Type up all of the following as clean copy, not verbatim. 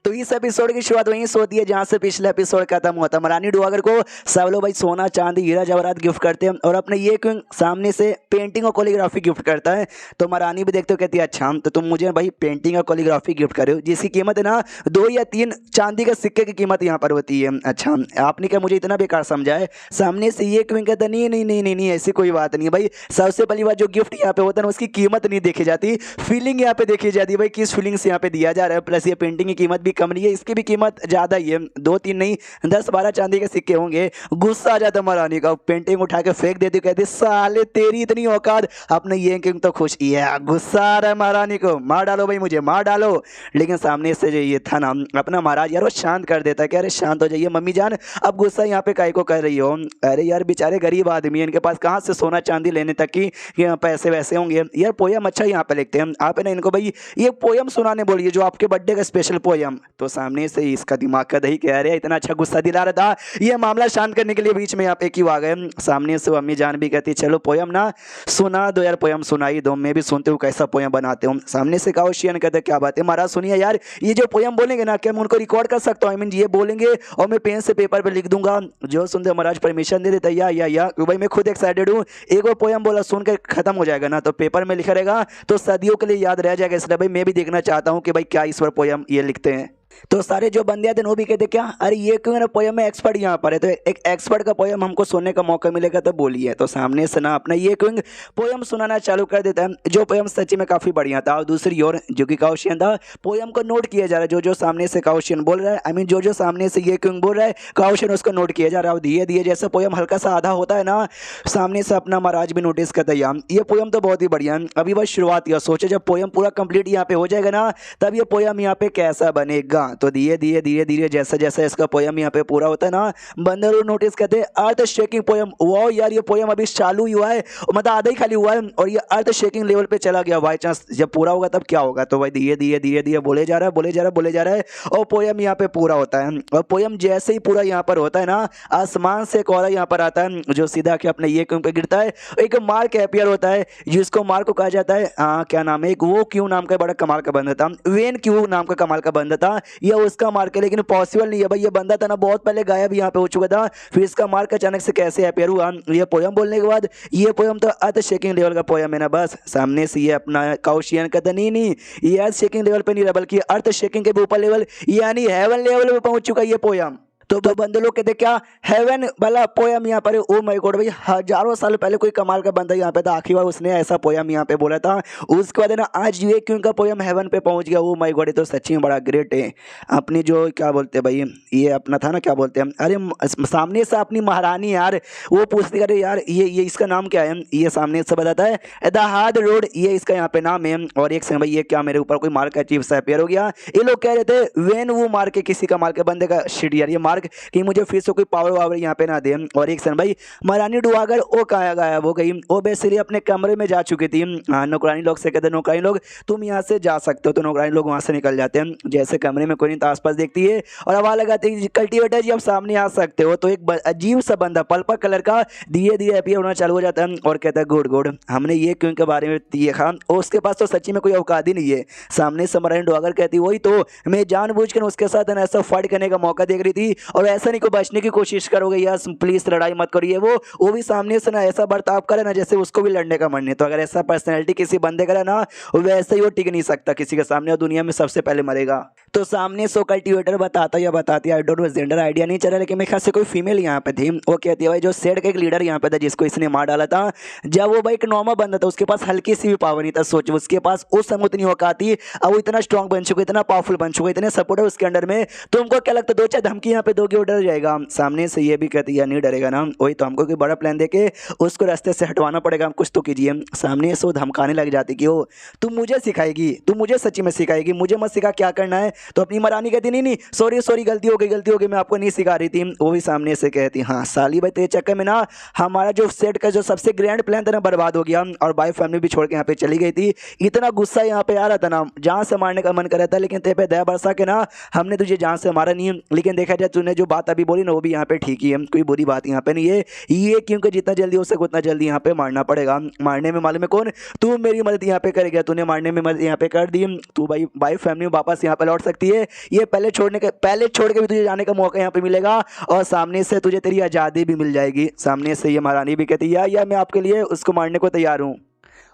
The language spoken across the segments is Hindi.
तो इस एपिसोड की शुरुआत वहीं से होती है जहां से पिछले एपिसोड खत्म होता है। महारानी डुआगर को सब लोग भाई सोना चांदी हीरा जवाहरात गिफ्ट करते हैं और अपने ये क्यों सामने से पेंटिंग और कोलियोग्राफी गिफ्ट करता है। तो महारानी भी देखते हो कहती है अच्छा तो तुम मुझे भाई पेंटिंग और कोलियोग्राफी गिफ्ट करे हो जिसकी कीमत है ना 2 या 3 चांदी के सिक्के की कीमत यहाँ पर होती है। अच्छा आपने क्या मुझे इतना बेकार समझा है। सामने से ये क्यों कहता नहीं नहीं नहीं नहीं नहीं ऐसी कोई बात नहीं भाई। सबसे पहली बात जो गिफ्ट यहाँ पे होता है ना उसकी कीमत नहीं देखी जाती, फीलिंग यहाँ पे देखी जाती है भाई किस फीलिंग से यहाँ पे दिया जा रहा है। प्लस ये पेंटिंग की कीमत भी कम नहीं है, इसकी भी कीमत ज़्यादा ही है, 2-3 नहीं 10-12 चांदी के सिक्के होंगे। गुस्सा आ जाता महारानी का, पेंटिंग उठा के फेंक देती, कहती साले तेरी इतनी औकात। अपने ये किंग तो खुश है, गुस्सा आ रहा है महारानी को, मार डालो भाई मुझे मार डालो। लेकिन सामने से जो ये था ना अपना महाराज यार वो शांत कर देता है कि अरे शांत हो जाइए मम्मी जान, अब गुस्सा यहाँ पे काहे को कर रही हो। अरे यार बेचारे गरीब आदमी है, इनके पास कहाँ से सोना चांदी लेने तक की पैसे वैसे होंगे। यार पोयम अच्छा यहाँ पे लिखते हैं आप है ना, इनको भाई ये पोयम सुनाने बोलिए जो आपके बर्थडे का स्पेशल पोयम। तो सामने से इसका दिमाग का दही कह रहे इतना अच्छा गुस्सा दिला रहा था, ये मामला शांत करने के लिए बीच में यहाँ पे क्यों आ गए। सामने से अम्मी जान भी कहती चलो पोयम ना सुना दो यार, पोयम सुनाई दो, मैं भी सुनते हूँ कैसा पोयम बनाते हूँ। सामने से काउशियन कहते क्या बात है महाराज सुनिए यार, ये जो पोयम बोलेंगे ना क्या मैं उनको रिकॉर्ड कर सकता हूँ, आई मीन ये बोलेंगे और मैं पेन से पेपर पे लिख दूंगा। जो सुनते महाराज परमिशन दे देता या भाई मैं खुद एक्साइटेड हूँ, एक बार पोयम बोला सुन के खत्म हो जाएगा ना तो पेपर में लिखा रहेगा तो सदियों के लिए याद रह जाएगा, इसलिए भाई मैं भी देखना चाहता हूँ कि भाई क्या इस पर पोयम ये लिखते हैं। तो सारे जो बंदे आते हैं वो भी कहते क्या अरे ये क्यों ना पोयम में एक्सपर्ट यहाँ पर है, तो एक एक्सपर्ट का पोयम हमको सुनने का मौका मिलेगा तो बोलिए। तो सामने से ना अपना ये क्यों पोयम सुनाना चालू कर देता है, जो पोयम सच्ची में काफ़ी बढ़िया था। और दूसरी ओर जो कि काउशियन था पोयम को नोट किया जा रहा है, जो सामने से काउशियन बोल रहा है, आई मीन जो सामने से ये क्यों बोल रहा है काउशियन उसको नोट किया जा रहा है। धीरे धीरे जैसे पोयम हल्का सा आधा होता है ना सामने से अपना महाराज भी नोटिस करता है ये पोयम तो बहुत ही बढ़िया है, अभी बस शुरुआत किया, सोचे जब पोयम पूरा कंप्लीट यहाँ पे हो जाएगा ना तब ये पोयम यहाँ पे कैसा बनेगा। तो धीरे धीरे धीरे धीरे जैसा जैसा इसका पोयम यहाँ पे पूरा होता है ना बंदर नोटिस करते हैं अर्थ शेकिंग पोयम। वाओ यार ये पोयम अभी चालू ही हुआ है, मतलब आधा ही खाली हुआ है और ये अर्थ शेकिंग लेवल पे चला गया, बाई चांस जब पूरा होगा तब क्या होगा। तो भाई धीरे धीरे धीरे धीरे बोले जा रहा है बोले जा रहा है बोले जा रहा है और पोयम यहाँ पे पूरा होता है। और पोयम जैसे ही पूरा यहाँ पर होता है ना आसमान से कोहरा यहाँ पर आता है जो सीधा के अपने ये क्यों पे गिरता है। एक मार्क एपियर होता है जिसको मार्क को कहा जाता है क्या नाम है, एक वो क्यों नाम का बड़ा कमाल का बंदा था, वेन क्यू नाम का कमाल का बंदा था, यह उसका मार्क है लेकिन पॉसिबल नहीं है भाई, ये बंदा था ना बहुत पहले गायब यहाँ पे हो चुका था, फिर इसका मार्क अचानक से कैसे अपेयर हुआ। ये पोयम बोलने के बाद ये पोयम तो अर्थ शेकिंग लेवल का पोयम है ना, बस सामने से ये अपना काउशियन कहता नहीं ये अर्थ शेकिंग लेवल पे नहीं रहा बल्कि अर्थ शेकिंग के भी ऊपर लेवल यानी हेवन लेवल पे पहुंच चुका ये पोयम। तो बंदे लोग कहते क्या हेवन वाला पोयम यहाँ पर, ओ माय गॉड भाई हजारों साल पहले कोई कमाल का बंदा यहाँ पे था, आखिरी बार उसने ऐसा पोयम यहाँ पे बोला था, उसके बाद है ना आज ये क्यों का पोयम हेवन पे पहुंच गया। ओ माय गॉड ये तो सच्ची में बड़ा ग्रेट है। अपनी जो क्या बोलते हैं भाई ये अपना था ना क्या बोलते हैं, अरे सामने से अपनी महारानी यार वो पूछती अरे यार ये इसका नाम क्या है, ये सामने से बताता है द हार्ड रोड, ये इसका यहाँ पे नाम है। और एक से भाई ये क्या मेरे ऊपर कोई मार का अचीव सा अपेयर हो गया, ये लोग कह रहे थे वेन वो मार के किसी का मार के बंदे का शिट यार ये मार कि मुझे फिर से कोई पावर वावर यहाँ पे ना दे। और एक सन भाई महारानी डुआगर वो कहाँ गायब हो गई, वो बेसिकली अपने कमरे में जा चुकी थी। नौकरानी लोग से कहते नौकरानी लोग तुम यहाँ से जा सकते हो, तो नौकरानी लोग वहाँ से निकल जाते हैं। जैसे कमरे में कोई नहीं तो आसपास देखती है और आवाज लगाती है कल्टीवेटर जी आप सामने आ सकते हो। तो एक अजीब सा बंदा पर्पल कलर का धीरे धीरे अपीयर होना चालू हो जाता है और कहता है गुड गुड हमने ये क्यों के बारे में देखा और उसके पास तो सच्ची में कोई औकात ही नहीं है। सामने से महारानी डुआगर कहती वही तो मैं जानबूझकर उसके साथ ऐसा फाइट करने का मौका देख रही थी और ऐसा नहीं को बचने की कोशिश करोगे यार प्लीज लड़ाई मत करिए। वो भी सामने से ना ऐसा बर्ताव करे ना जैसे उसको भी लड़ने का मन नहीं, तो अगर ऐसा पर्सनैलिटी किसी बंदे का ना वैसे ही वो टिक नहीं सकता किसी के सामने और दुनिया में सबसे पहले मरेगा। तो सामने सो कल्टीवेटर बताता या बताती I don't know gender idea नहीं चला, लेकिन मेरे ख्याल से कोई फीमेल यहाँ पे थी। वो कहती है भाई जो सेट का एक लीडर यहाँ पे था जिसको इसने मार डाला था, जब वो भाई एक नॉर्मल बंदा था उसके पास हल्की सी भी पावर नहीं था, सोच उसके पास उस समय उतनी औकात थी, अब वो इतना स्ट्रॉन्ग बन चुका इतना पावरफुल बन चुका इतने सपोर्टर उसके अंडर में, तुमको क्या लगता दो चार धमकी यहाँ पे दोगे वो डर जाएगा। सामने से ये भी कहती है नहीं डरेगा ना, वही तो हमको कोई बड़ा प्लान देके उसको रास्ते से हटवाना पड़ेगा, हम कुछ तो कीजिए। सामने से वो धमकाने लग जाती कि ओ तुम मुझे सिखाएगी, तुम मुझे सच्ची में सिखाएगी, मुझे मत सिखा क्या करना है। तो अपनी महारानी कहती नहीं नहीं सॉरी गलती हो गई मैं आपको नहीं सिखा रही थी। वो भी सामने से कहती हाँ साली भाई तेरे चक्कर में ना हमारा जो सेट का जो सबसे ग्रैंड प्लान था ना बर्बाद हो गया और बाई फैमिली भी छोड़ के यहाँ पे चली गई थी। इतना गुस्सा यहाँ पे आ रहा था ना जान से मारने का मन कर रहा था, लेकिन तेरे पे दया बरसा के ना हमने तुझे जान से मारा नहीं। लेकिन देखा जाए तूने जो बात अभी बोली ना वो भी यहाँ पे ठीक ही है, कोई बुरी बात यहाँ पे नहीं है। ये क्योंकि जितना जल्दी हो सके उतना जल्दी यहाँ पे मारना पड़ेगा। मारने में मालूम है कौन, तू मेरी मदद यहाँ पे करेगा, तूने मारने में मदद यहाँ पे कर दी, तू भाई फैमिली में वापस यहाँ पे लौट सकती है, ये पहले छोड़ के भी तुझे जाने का मौका यहाँ पे मिलेगा और सामने से तुझे तेरी आज़ादी भी मिल जाएगी। सामने से ये महारानी भी कहती है या मैं आपके लिए उसको मारने को तैयार हूँ।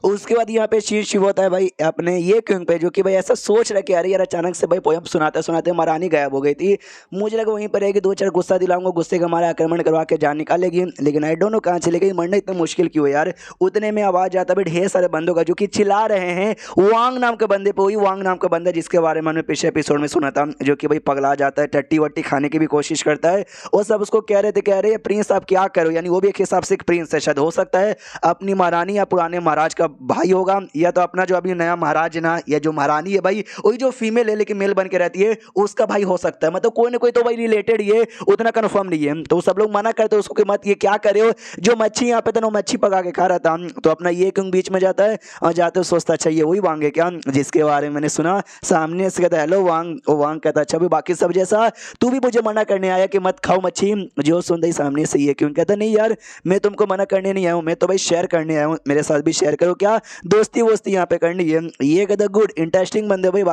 उसके बाद यहाँ पे शीर शिव होता है भाई अपने ये क्यों पे, जो कि भाई ऐसा सोच रहा कि अरे यार अचानक से भाई पोयम सुनाते सुनाते महारानी गायब हो गई थी। मुझे लगा वहीं पर है कि 2-4 गुस्सा दिलाऊंगा, गुस्से का हमारा आक्रमण करवा के जान निकालेगी, लेकिन आई डोंट नो कहाँ चले गई। मरना इतना मुश्किल क्यों है यार। उतने में आवाज़ आता है ढेर सारे बंदों का जो कि चिल्ला रहे हैं वांग नाम के बंदे पे। वही वांग नाम का बंदा जिसके बारे में हमने पिछले एपिसोड में सुना था, जो कि भाई पगला जाता है, टट्टी वट्टी खाने की भी कोशिश करता है। और सब उसको कह रहे थे, कह रहे प्रिंस आप क्या करो, यानी वो भी एक हिसाब से एक प्रिंस है, शायद हो सकता है अपनी महारानी या पुराने महाराज का भाई होगा, या तो अपना जो अभी नया महाराज है ना, या जो महारानी है भाई वही जो फीमेल है लेकिन मेल बन के रहती है उसका भाई हो सकता है। मतलब कोई ना कोई तो भाई रिलेटेड, ये उतना कंफर्म नहीं है। तो सब लोग मना करते उसको कि मत ये क्या करे हो, जो मच्छी यहाँ पे था ना मच्छी पका के खा रहा था। तो अपना ये क्यों बीच में जाता है और जाते हुए सोचता अच्छा ये वही वांग है क्या जिसके बारे में मैंने सुना। सामने से कहता है हेलो वांग। वो वांग कहता अच्छा भी बाकी सब जैसा तू भी मुझे मना करने आया कि मत खाओ मच्छी। जो सुनता ही सामने से ये क्यों कहता नहीं यार मैं तुमको मना करने नहीं आया हूँ, मैं तो भाई शेयर करने आया हूँ, मेरे साथ भी शेयर करो, क्या दोस्ती वोस्ती यहाँ पे करनी है। ये कहता गुड इंटरेस्टिंग बंदे भाई,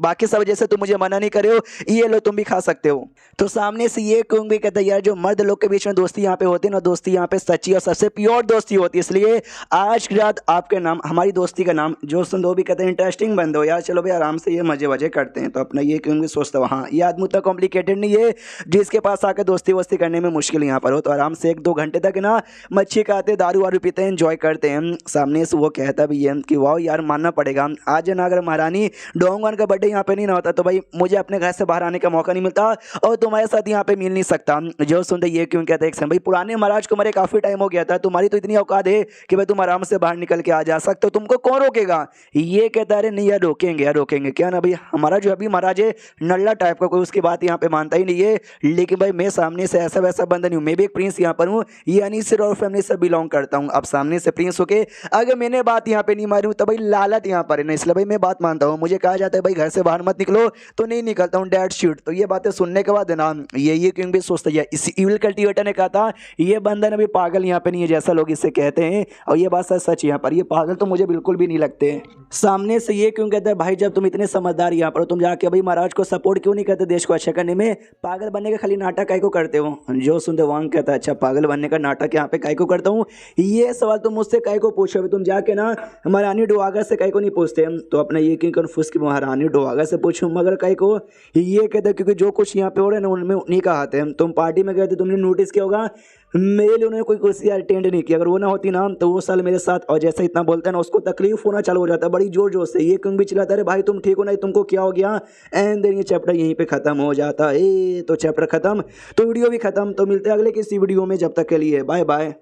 बाकी सब जैसे तुम मुझे मना नहीं करे हो, ये लो तुम भी खा सकते हो। तो सामने से ये क्यों भी कहता यार जो मर्द लोग के बीच में दोस्ती यहाँ पे होती है ना, दोस्ती यहाँ पे सच्ची और सबसे प्योर दोस्ती होती है, इसलिए आज की रात आपके नाम हमारी दोस्ती का नाम जो सुन भी कहते हैं इंटरेस्टिंग बंदे हो यार, चलो भाई आराम से ये मजे वजे करते हैं। तो अपना ये क्यों भी सोचता हूँ हाँ ये आदमी उतना कॉम्प्लिकेटेड नहीं है जिसके पास आकर दोस्ती वोस्ती करने में मुश्किल यहाँ पर हो। तो आराम से 1-2 घंटे तक ना मच्छी खाते, दारू वारू पीते हैं, एंजॉय करते हैं। सामने से वो कहता भी है कि वाह यार मानना पड़ेगा आज ना अगर महारानी डोंगवन का बर्थडे यहाँ पे नहीं ना होता तो भाई मुझे अपने घर से बाहर आने का मौका नहीं मिलता और तुम्हारे साथ यहाँ पे मिल नहीं सकता। जो सुनते ये क्यों कहते हैं भाई पुराने महाराज को मरे काफी टाइम हो गया था, तुम्हारी तो इतनी औकात है कि भाई तुम आराम से बाहर निकल के आ जा सकते हो, तुमको कौन रोकेगा। ये कहता है नहीं यार रोकेंगे यार रोकेंगे क्या ना भाई, हमारा जो अभी महाराज है नल्ला टाइप का, कोई उसकी बात यहाँ पे मानता ही नहीं है। लेकिन भाई मैं सामने से ऐसा वैसा बंदा नहीं हूँ, मैं भी एक प्रिंस यहाँ पर हूँ, यानी सिर और फैमिली से बिलोंग करता हूँ। अब सामने से प्रिंस होके अगर मैंने बात यहाँ पे नहीं मारी हूँ तो भाई लालत यहाँ पर है ना, इसलिए भाई मैं बात मानता हूँ। मुझे कहा जाता है भाई घर से बाहर मत निकलो तो नहीं निकलता हूँ, डेड शूट। तो ये बातें सुनने के बाद ना ये क्यों भी सोचता है इस इविल कल्टीवेटर ने कहा था ये बंदा ना भी पागल यहाँ पे नहीं है जैसा लोग इससे कहते हैं, और ये बात सच यहाँ पर, ये पागल तो मुझे बिल्कुल भी नहीं लगते। सामने से ये क्यों कहता है भाई जब तुम इतने समझदार यहाँ पर तुम जाके भाई महाराज को सपोर्ट क्यों नहीं करते देश को अच्छा करने में, पागल बनने का खाली नाटक काय को करते हो। जो सुनते वांग कहता है अच्छा पागल बनने का नाटक यहाँ पे काय को करता हूँ, ये सवाल तुम मुझसे काय को पूछो, तुम जाके ना महारानी डोवागर से काय को नहीं पूछते। तो अपना ये क्यों कन्फ्यूज कि महारानी डोवागर से पूछूं मगर काय को, ये कहते क्योंकि जो कुछ यहाँ पे हो रहा है ना उनमें उन्हीं का हाथ है। तुम पार्टी में गए थे तुमने नोटिस किया होगा मेरे लिए उन्होंने कोई कुर्सी अटेंड नहीं किया, अगर वो ना होती ना तो वो साल मेरे साथ, और जैसा इतना बोलता है ना उसको तकलीफ होना चालू हो जाता है बड़ी जोर जोर से। ये क्यों भी चिल्लाता है भाई तुम ठीक हो नहीं तुमको क्या हो गया, एंड देन ये चैप्टर यहीं पे खत्म हो जाता है। तो चैप्टर खत्म तो वीडियो भी खत्म। तो मिलते हैं अगले किसी वीडियो में, जब तक के लिए बाय बाय।